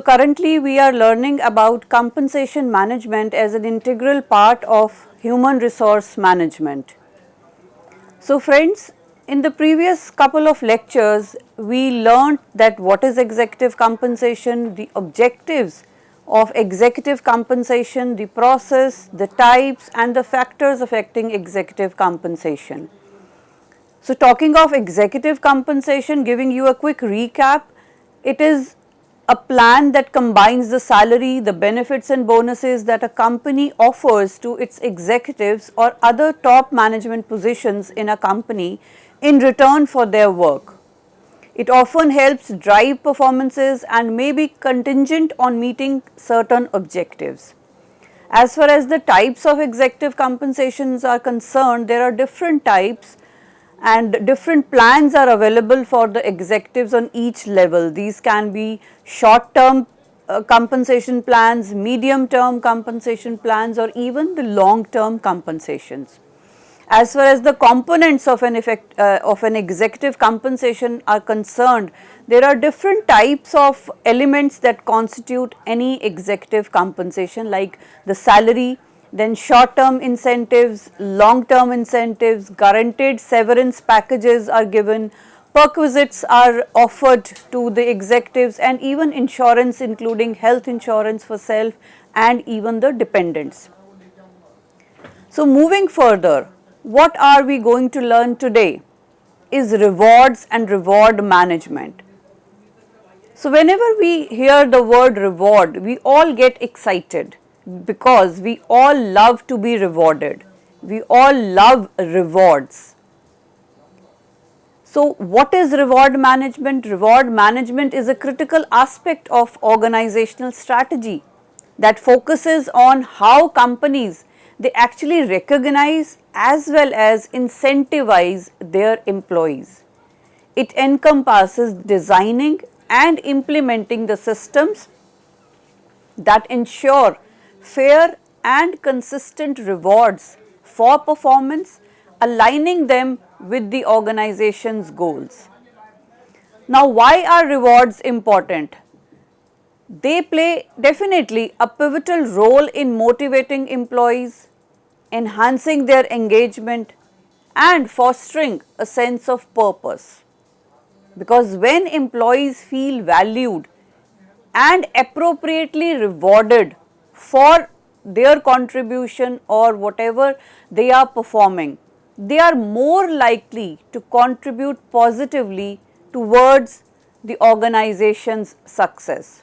So currently we are learning about compensation management as an integral part of human resource management. So friends, in the previous couple of lectures, we learned that what is executive compensation, the objectives of executive compensation, the process, the types and the factors affecting executive compensation. So talking of executive compensation, giving you a quick recap, it is a plan that combines the salary, the benefits and bonuses that a company offers to its executives or other top management positions in a company in return for their work. It often helps drive performances and may be contingent on meeting certain objectives. As far as the types of executive compensations are concerned, there are different types and different plans are available for the executives on each level. These can be short term compensation plans, medium term compensation plans or even the long term compensations. As far as the components of an executive compensation are concerned, there are different types of elements that constitute any executive compensation like the salary, then short term incentives, long term incentives, guaranteed severance packages are given, perquisites are offered to the executives and even insurance including health insurance for self and even the dependents. So moving further, what are we going to learn today is rewards and reward management. So whenever we hear the word reward, we all get excited because we all love to be rewarded. We all love rewards. So what is reward management? Reward management is a critical aspect of organizational strategy that focuses on how companies they actually recognize as well as incentivize their employees. It encompasses designing and implementing the systems that ensure fair and consistent rewards for performance, aligning them with the organization's goals. Now, why are rewards important? They play definitely a pivotal role in motivating employees, enhancing their engagement and fostering a sense of purpose. Because when employees feel valued and appropriately rewarded for their contribution or whatever they are performing, they are more likely to contribute positively towards the organization's success.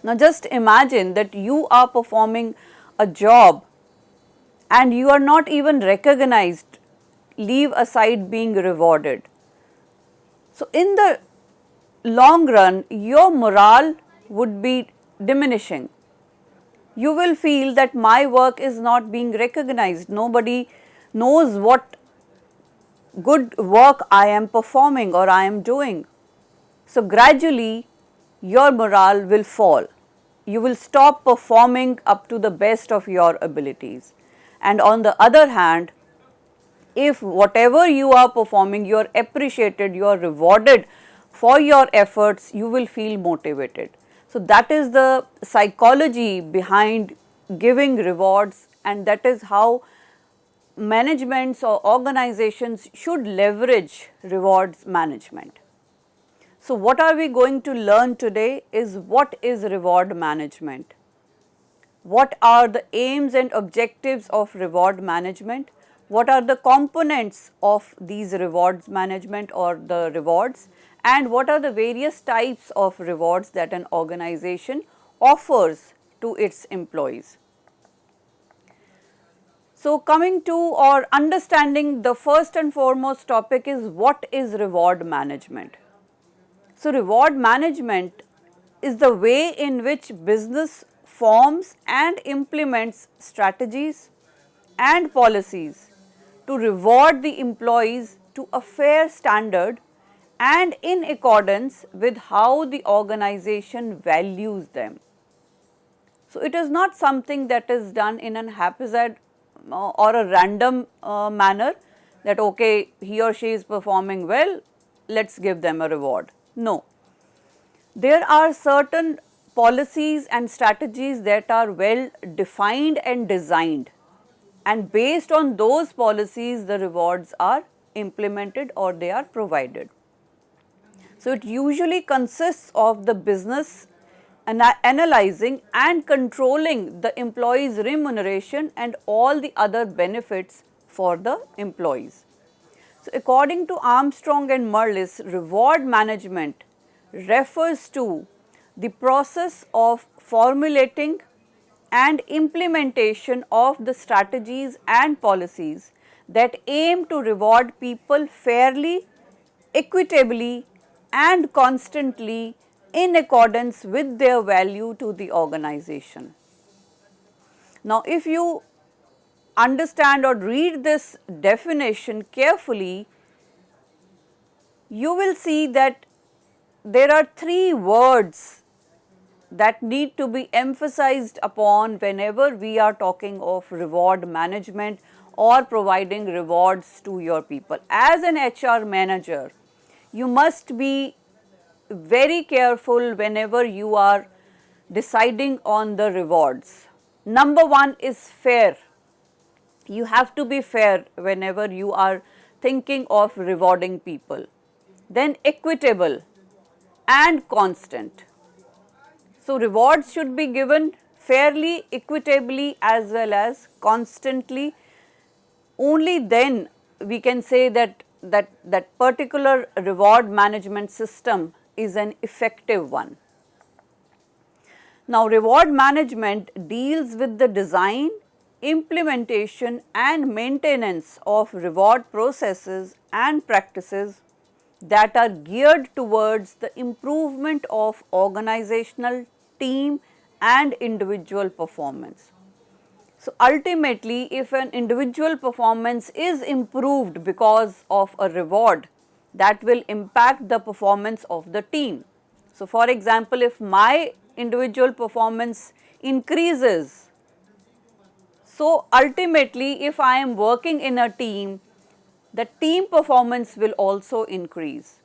Now just imagine that you are performing a job and you are not even recognized, leave aside being rewarded. So in the long run, your morale would be diminishing. You will feel that my work is not being recognized. Nobody knows what good work I am performing or I am doing. So gradually your morale will fall. You will stop performing up to the best of your abilities. And on the other hand, if whatever you are performing, you are appreciated, you are rewarded for your efforts, you will feel motivated. So that is the psychology behind giving rewards and that is how managements or organizations should leverage rewards management. So what are we going to learn today is what is reward management? What are the aims and objectives of reward management? What are the components of these rewards management or the rewards? And what are the various types of rewards that an organization offers to its employees? So coming to or understanding the first and foremost topic is what is reward management? So reward management is the way in which business forms and implements strategies and policies to reward the employees to a fair standard and in accordance with how the organization values them. So it is not something that is done in an haphazard or a random manner that okay, he or she is performing well, let's give them a reward. No. There are certain policies and strategies that are well defined and designed, and based on those policies the rewards are implemented or they are provided. So, it usually consists of the business analyzing and controlling the employee's remuneration and all the other benefits for the employees. So, according to Armstrong and Merlis, reward management refers to the process of formulating and implementation of the strategies and policies that aim to reward people fairly, equitably and constantly in accordance with their value to the organization. Now, if you understand or read this definition carefully, you will see that there are three words that need to be emphasized upon whenever we are talking of reward management or providing rewards to your people. As an HR manager, you must be very careful whenever you are deciding on the rewards. Number one is fair. You have to be fair whenever you are thinking of rewarding people. Then equitable and constant. So, rewards should be given fairly, equitably as well as constantly. Only then we can say that particular reward management system is an effective one. Now, reward management deals with the design, implementation and maintenance of reward processes and practices that are geared towards the improvement of organizational, team and individual performance. So, ultimately, if an individual performance is improved because of a reward, that will impact the performance of the team. So, for example, if my individual performance increases, so ultimately if I am working in a team, the team performance will also increase.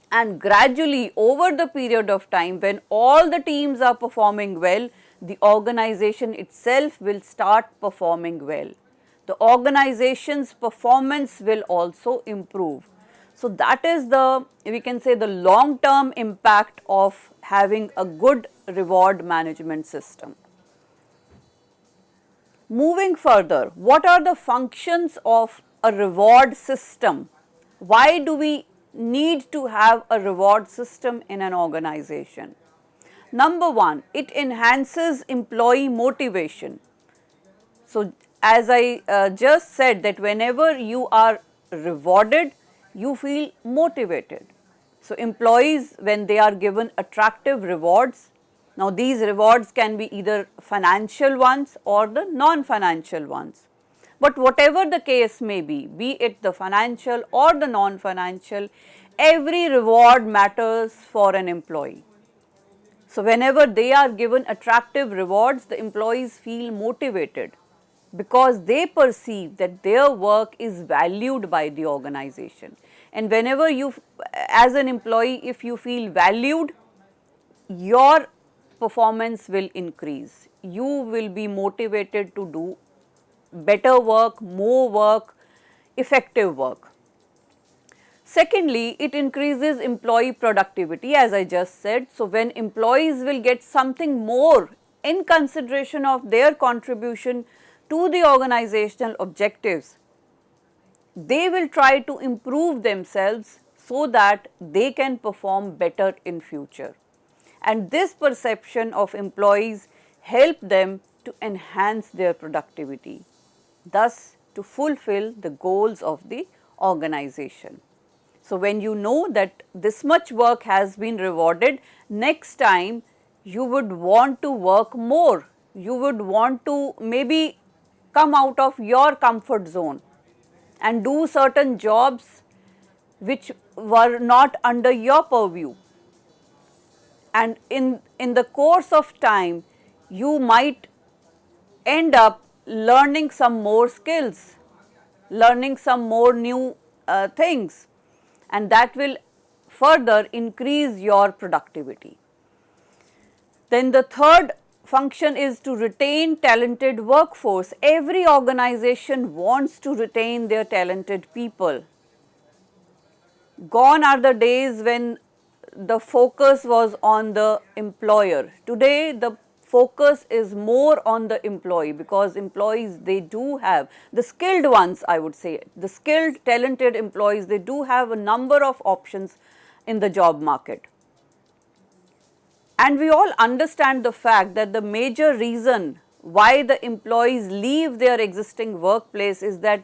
And gradually over the period of time, when all the teams are performing well, the organization itself will start performing well. The organization's performance will also improve. So, that is the, we can say, the long term impact of having a good reward management system. Moving further, what are the functions of a reward system? Why do we need to have a reward system in an organization? Number one, it enhances employee motivation. So, as I just said, that whenever you are rewarded, you feel motivated. So, employees, when they are given attractive rewards, now these rewards can be either financial ones or the non-financial ones. But whatever the case may be it the financial or the non-financial, every reward matters for an employee. So, whenever they are given attractive rewards, the employees feel motivated because they perceive that their work is valued by the organization. And whenever you, as an employee, if you feel valued, your performance will increase. You will be motivated to do better work, more work, effective work. Secondly, it increases employee productivity, as I just said. So, when employees will get something more in consideration of their contribution to the organizational objectives, they will try to improve themselves so that they can perform better in future. And this perception of employees help them to enhance their productivity, thus to fulfill the goals of the organization. So, when you know that this much work has been rewarded, next time you would want to work more, you would want to maybe come out of your comfort zone and do certain jobs which were not under your purview. And in the course of time, you might end up learning some more skills, learning some more new things, and that will further increase your productivity. Then the third function is to retain talented workforce. Every organization wants to retain their talented people. Gone are the days when the focus was on the employer. Today the focus is more on the employee, because employees, they do have the skilled ones, I would say, the skilled talented employees, they do have a number of options in the job market. And we all understand the fact that the major reason why the employees leave their existing workplace is that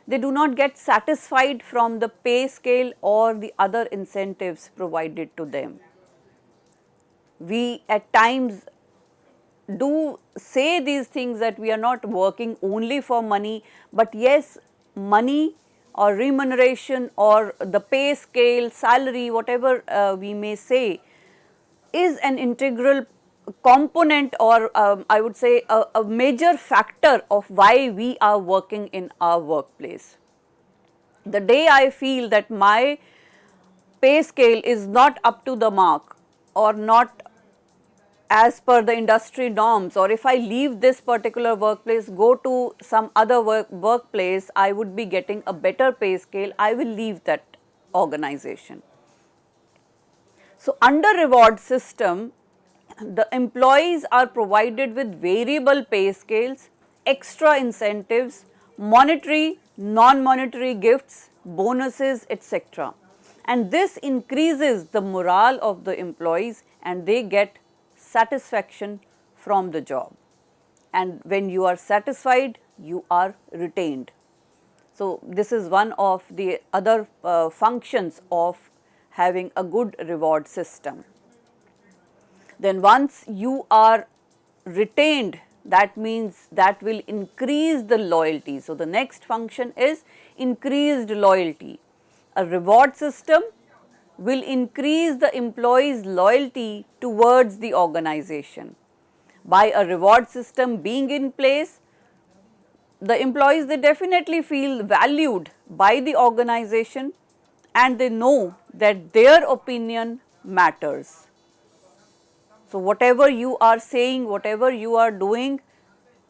they do not get satisfied from the pay scale or the other incentives provided to them. We at times do say these things that we are not working only for money, but yes, money or remuneration or the pay scale, salary, whatever we may say, is an integral component, or I would say a major factor of why we are working in our workplace. The day I feel that my pay scale is not up to the mark or not as per the industry norms, or if I leave this particular workplace, go to some other workplace, I would be getting a better pay scale, I will leave that organization. So, under reward system, the employees are provided with variable pay scales, extra incentives, monetary, non-monetary gifts, bonuses, etc. And this increases the morale of the employees and they get satisfaction from the job. And when you are satisfied, you are retained. So, this is one of the other functions of having a good reward system. Then once you are retained, that means that will increase the loyalty. So, the next function is increased loyalty. A reward system will increase the employee's loyalty towards the organization. By a reward system being in place, the employees, they definitely feel valued by the organization and they know that their opinion matters. So, whatever you are saying, whatever you are doing,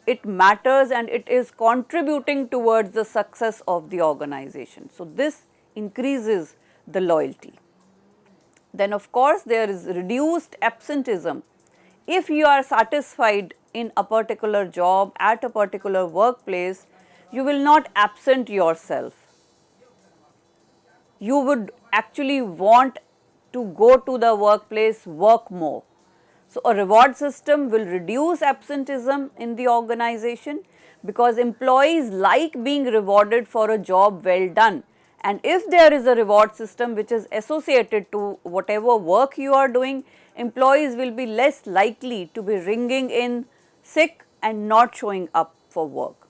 it matters and it is contributing towards the success of the organization. So, this increases the loyalty. Then of course, there is reduced absenteeism. If you are satisfied in a particular job at a particular workplace, you will not absent yourself. You would actually want to go to the workplace, work more. So, a reward system will reduce absenteeism in the organization because employees like being rewarded for a job well done. And if there is a reward system which is associated to whatever work you are doing, employees will be less likely to be ringing in sick and not showing up for work.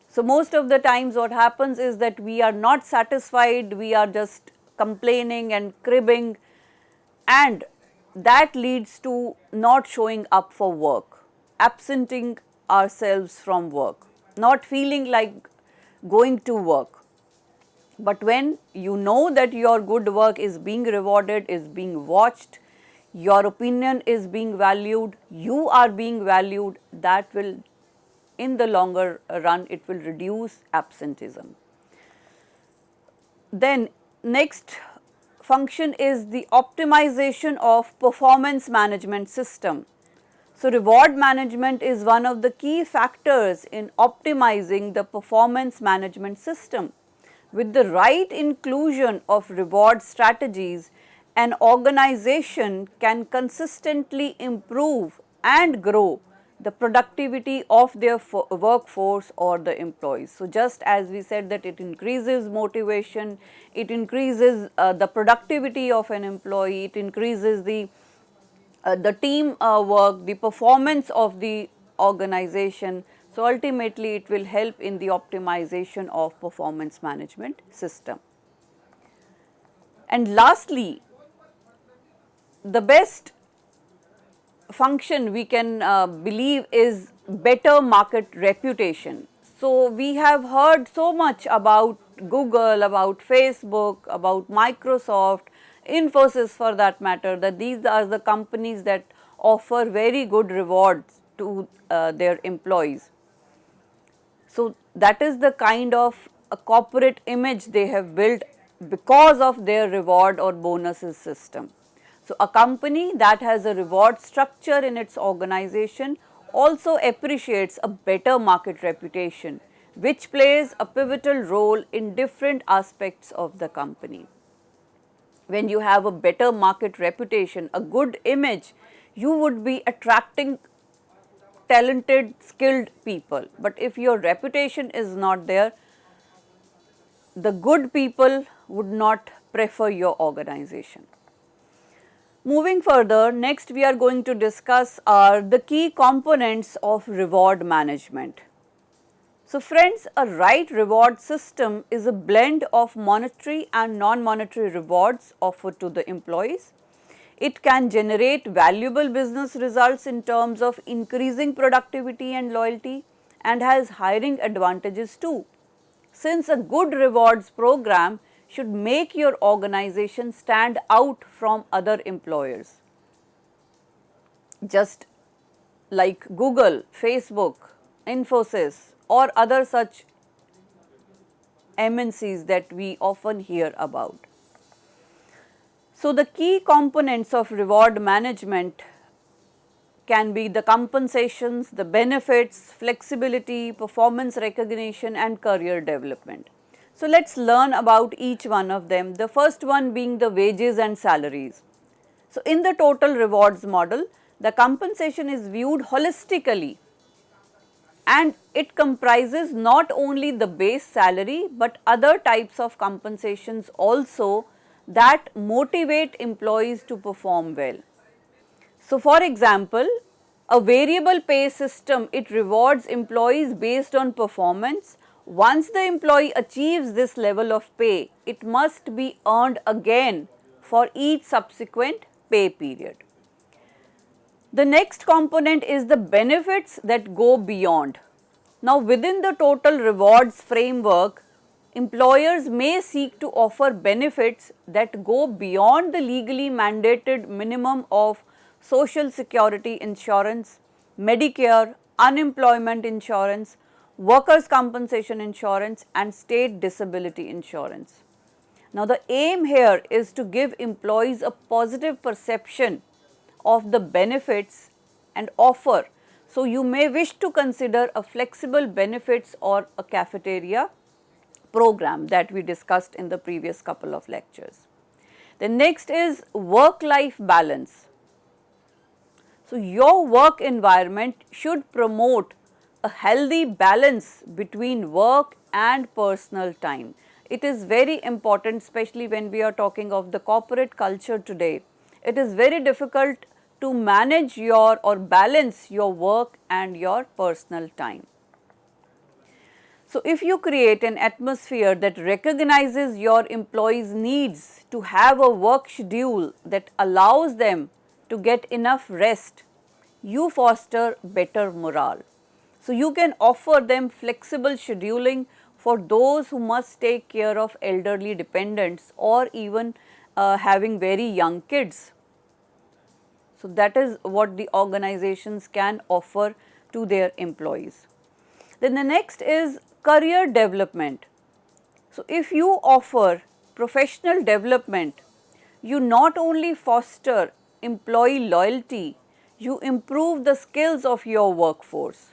So, most of the times what happens is that we are not satisfied, we are just complaining and cribbing, and that leads to not showing up for work, absenting ourselves from work, not feeling like going to work. But when you know that your good work is being rewarded, is being watched, your opinion is being valued, you are being valued, that will, in the longer run, it will reduce absenteeism. Then next function is the optimization of performance management system. So, reward management is one of the key factors in optimizing the performance management system. With the right inclusion of reward strategies, an organization can consistently improve and grow the productivity of their workforce or the employees. So, just as we said that it increases motivation, it increases the productivity of an employee, it increases the team work, the performance of the organization. So, ultimately it will help in the optimization of performance management system. And lastly, the best function we can believe is better market reputation. So, we have heard so much about Google, about Facebook, about Microsoft, Infosys for that matter, that these are the companies that offer very good rewards to their employees. So, that is the kind of a corporate image they have built because of their reward or bonuses system. So, a company that has a reward structure in its organization also appreciates a better market reputation, which plays a pivotal role in different aspects of the company. When you have a better market reputation, a good image, you would be attracting talented, skilled people. But if your reputation is not there, the good people would not prefer your organization. Moving further, next we are going to discuss are the key components of reward management. So friends, a right reward system is a blend of monetary and non-monetary rewards offered to the employees. It can generate valuable business results in terms of increasing productivity and loyalty, and has hiring advantages too. Since a good rewards program should make your organization stand out from other employers. Just like Google, Facebook, Infosys or other such MNCs that we often hear about. So, the key components of reward management can be the compensations, the benefits, flexibility, performance recognition and career development. So, let us learn about each one of them, the first one being the wages and salaries. So, in the total rewards model, the compensation is viewed holistically and it comprises not only the base salary but other types of compensations also that motivate employees to perform well. So, for example, a variable pay system, it rewards employees based on performance. Once the employee achieves this level of pay, it must be earned again for each subsequent pay period. The next component is the benefits that go beyond. Now, within the total rewards framework, employers may seek to offer benefits that go beyond the legally mandated minimum of Social Security insurance, Medicare, unemployment insurance, workers' compensation insurance and state disability insurance. Now, the aim here is to give employees a positive perception of the benefits and offer. So, you may wish to consider a flexible benefits or a cafeteria program that we discussed in the previous couple of lectures. The next is work-life balance. So, your work environment should promote a healthy balance between work and personal time. It is very important, especially when we are talking of the corporate culture today. It is very difficult to manage your or balance your work and your personal time. So, if you create an atmosphere that recognizes your employees' needs to have a work schedule that allows them to get enough rest, you foster better morale. So, you can offer them flexible scheduling for those who must take care of elderly dependents or even having very young kids. So, that is what the organizations can offer to their employees. Then the next is career development. So, if you offer professional development, you not only foster employee loyalty, you improve the skills of your workforce,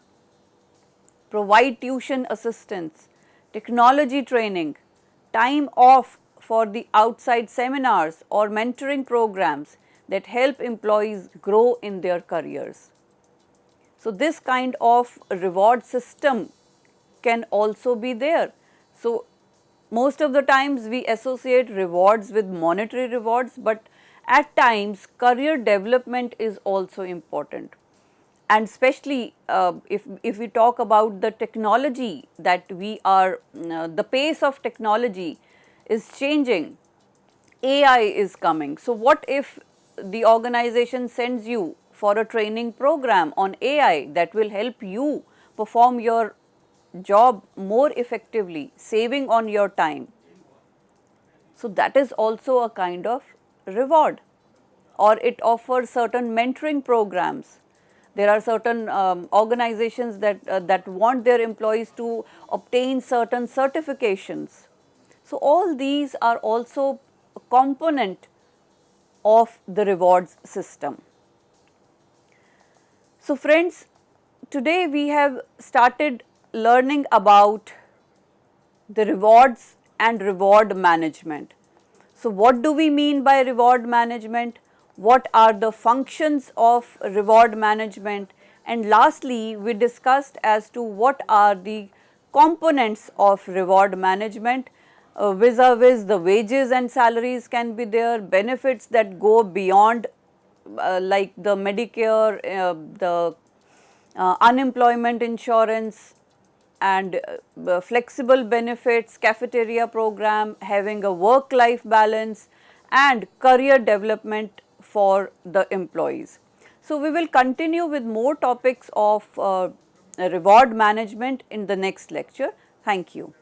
provide tuition assistance, technology training, time off for the outside seminars or mentoring programs that help employees grow in their careers. So, this kind of reward system can also be there. So, most of the times we associate rewards with monetary rewards, but at times career development is also important. And especially if we talk about the technology that we are, the pace of technology is changing, AI is coming. So, what if the organization sends you for a training program on AI that will help you perform your job more effectively, saving on your time? So, that is also a kind of reward. or it offers certain mentoring programs. There are certain organizations that want their employees to obtain certain certifications. So, all these are also a component of the rewards system. So, friends, today we have started learning about the rewards and reward management. So, what do we mean by reward management? What are the functions of reward management? And lastly, we discussed as to what are the components of reward management, vis-a-vis the wages and salaries can be there, benefits that go beyond like the Medicare, the unemployment insurance, and flexible benefits, cafeteria program, having a work life balance, and career development for the employees. So, we will continue with more topics of reward management in the next lecture. Thank you.